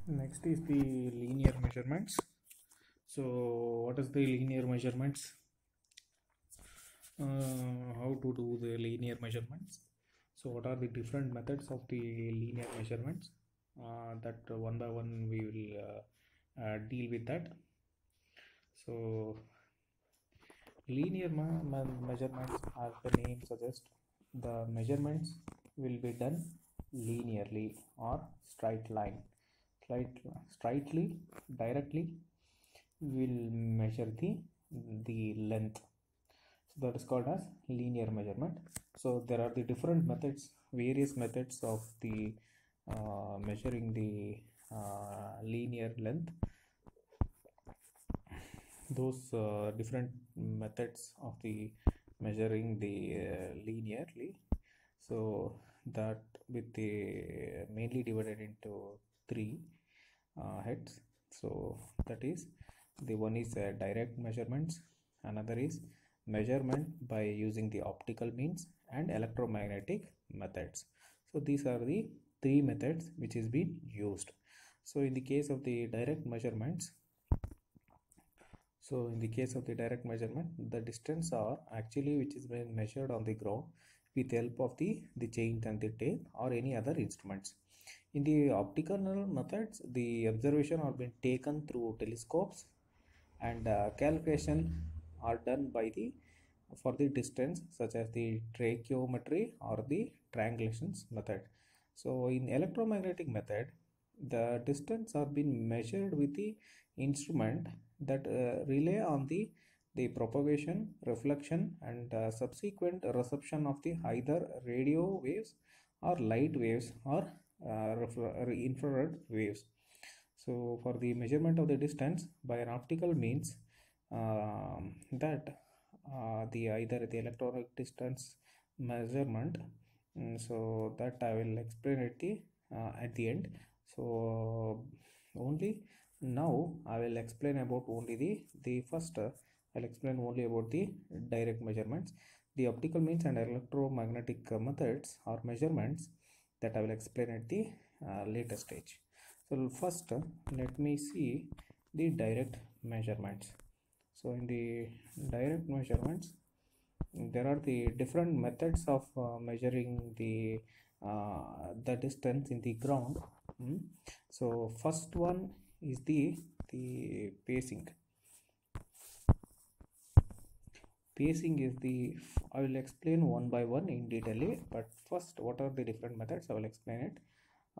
Next is the linear measurements. So what is the linear measurements? How to do the linear measurements? So what are the different methods of the linear measurements? That one by one we will deal with that. So linear measurements, as the name suggests, the measurements will be done linearly or straight line. Straightly, directly, will measure the length. So that is called as linear measurement. So there are the different methods, various methods of the measuring the linear length. Those different methods of the measuring the linearly, so that with the mainly divided into three heads. So that is, the one is direct measurements, another is measurement by using the optical means, and electromagnetic methods. So these are the three methods which is being used. So in the case of the direct measurements, so in the case of the direct measurement, the distance are actually which is being measured on the ground with the help of the chain and the tape or any other instruments. In the optical methods, the observation are being taken through telescopes, and calculation are done by the for the distance, such as the tracheometry or the triangulations method. So in electromagnetic method, the distance are being measured with the instrument that rely on the propagation, reflection, and subsequent reception of the either radio waves or light waves or infrared waves. So for the measurement of the distance by an optical means, that the either the electronic distance measurement, so that I will explain at the end. So only now I will explain about only the first. I'll explain only about the direct measurements. The optical means and electromagnetic methods or measurements, that I will explain at the later stage. So first, let me see the direct measurements. So in the direct measurements, there are the different methods of measuring the distance in the ground. So first one is the pacing. Pacing is the, I will explain one by one in detail, but first, what are the different methods? I will explain it.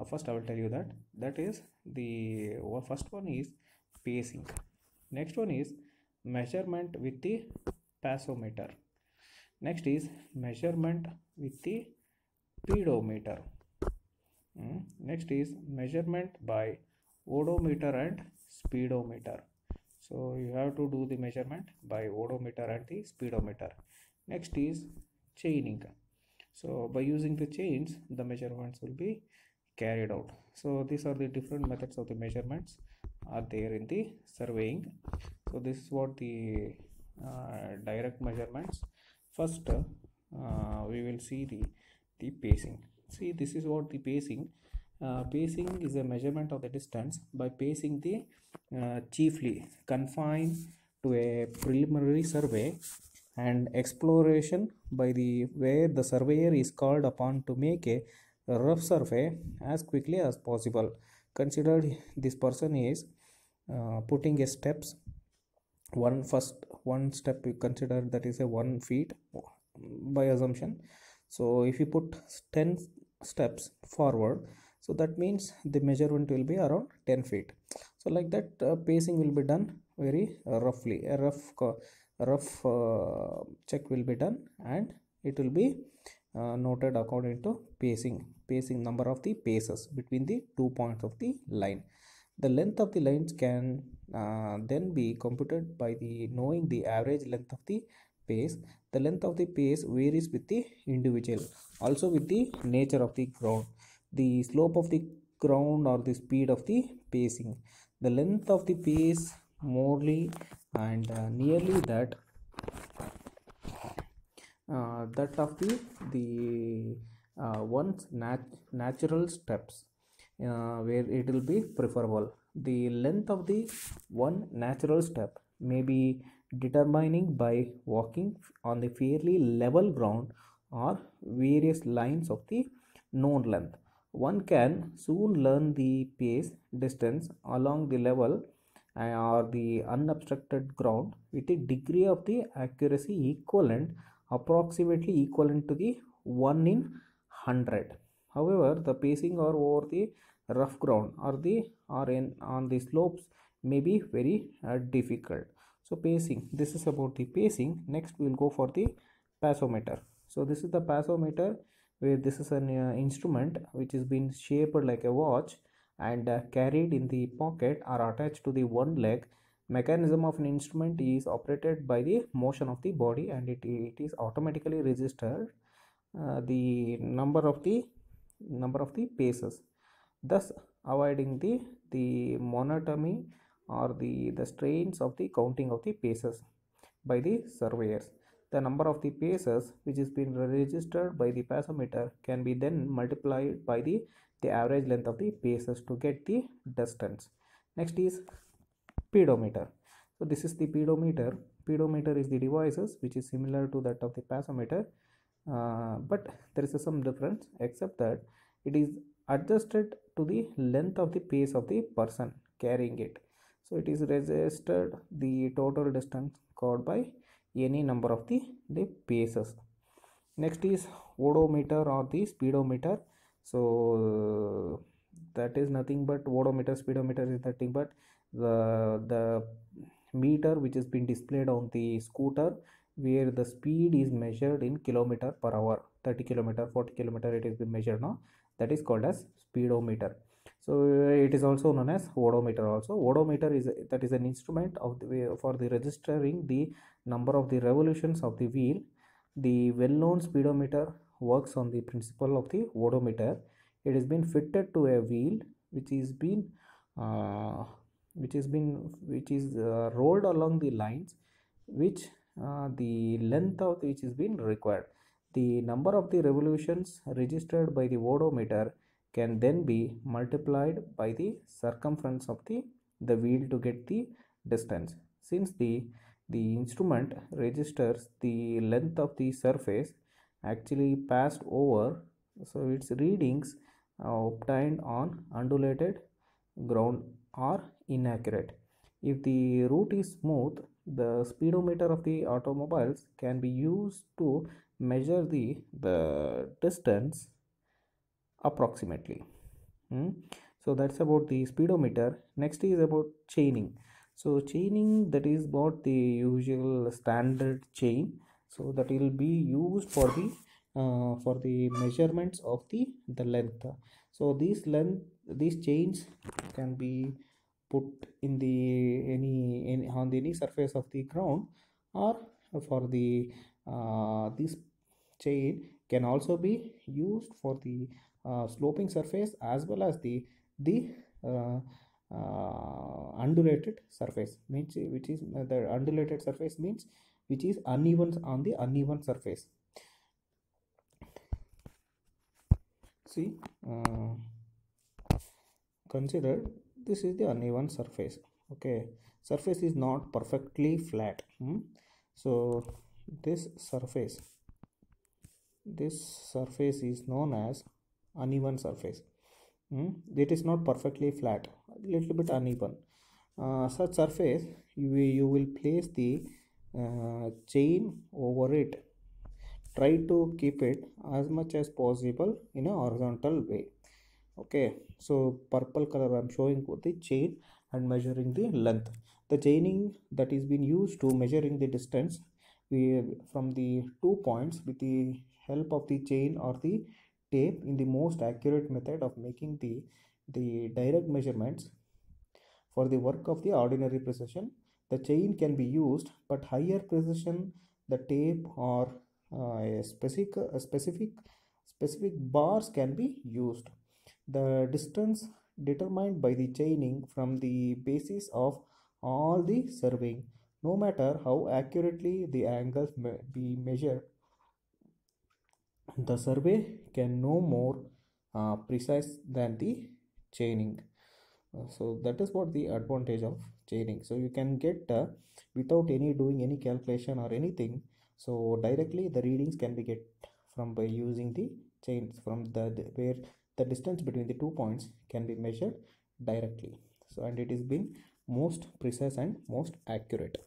First, I will tell you that is the first one is pacing. Next one is measurement with the piezometer. Next is measurement with the pedometer. Next is measurement by odometer and speedometer. So you have to do the measurement by odometer and the speedometer. Next is chaining. So by using the chains, the measurements will be carried out. So these are the different methods of the measurements are there in the surveying. So this is what the direct measurements. First, we will see the pacing. See, this is what the pacing. Pacing is a measurement of the distance by pacing the chiefly confined to a preliminary survey and exploration by the where the surveyor is called upon to make a rough survey as quickly as possible. Considered this person is putting a steps. One step you consider, that is a 1 feet by assumption. So if you put 10 steps forward, so that means the measurement will be around 10 feet. So like that, pacing will be done very roughly. A rough check will be done, and it will be noted according to pacing number of the paces between the 2 points of the line. The length of the lines can then be computed by the knowing the average length of the pace. The length of the pace varies with the individual, also with the nature of the ground, the slope of the ground, or the speed of the pacing. The length of the pace morely and nearly that of the one's natural steps. where it will be preferable. The length of the one natural step may be determining by walking on the fairly level ground or various lines of the known length. One can soon learn the pace distance along the level or the unobstructed ground with a degree of the accuracy approximately equivalent to the 1 in 100. However, the pacing or over the rough ground or in on the slopes may be very difficult. So pacing, this is about the pacing. Next we will go for the passometer. So this is the passometer, where this is an instrument which is been shaped like a watch and carried in the pocket or attached to the one leg. Mechanism of an instrument is operated by the motion of the body, and it is automatically registered the number of the paces, thus avoiding the monotony or the strains of the counting of the paces by the surveyors. The number of the paces which is been registered by the passometer can be then multiplied by the average length of the paces to get the distance. Next is pedometer. So this is the pedometer. Pedometer is the devices which is similar to that of the passometer, but there is some difference, except that it is adjusted to the length of the pace of the person carrying it. So it is registered the total distance covered by any number of the paces. Next is odometer or the speedometer. So that is nothing but odometer, speedometer is nothing but the meter which has been displayed on the scooter, where the speed is measured in kilometer per hour, 30 kilometer, 40 kilometer it has been measured now. That is called as speedometer. So it is also known as odometer also. Odometer is that is an instrument of the way for the registering the number of the revolutions of the wheel. The well-known speedometer works on the principle of the odometer. It has been fitted to a wheel which is been rolled along the lines which the length of which is been required. The number of the revolutions registered by the odometer can then be multiplied by the circumference of the wheel to get the distance. Since the instrument registers the length of the surface actually passed over, so its readings obtained on undulated ground are inaccurate. If the route is smooth, the speedometer of the automobiles can be used to measure the distance approximately. So that's about the speedometer. Next is about chaining. So chaining, that is about the usual standard chain, so that will be used for the measurements of the length. So these chains can be put in any on any surface of the ground, or for this chain can also be used for the sloping surface as well as the uh, undulated surface, means which is the undulated surface means which is uneven on the uneven surface. See, consider this is the uneven surface. Okay, surface is not perfectly flat. So this surface is known as uneven surface. It is not perfectly flat, a little bit uneven. Such surface, you will place the chain over it. Try to keep it as much as possible in a horizontal way. Okay, so purple color I'm showing the chain and measuring the length. The chaining that is being used to measuring the distance from the 2 points with the help of the chain or the tape in the most accurate method of making the direct measurements. For the work of the ordinary precision, the chain can be used, but higher precision, the tape or specific bars can be used. The distance determined by the chaining from the basis of all the surveying. No matter how accurately the angles may be measured, the survey can no more precise than the chaining. So that is what the advantage of chaining. So you can get without any doing any calculation or anything, so directly the readings can be get from by using the chains from where the distance between the 2 points can be measured directly. So and it is being most precise and most accurate.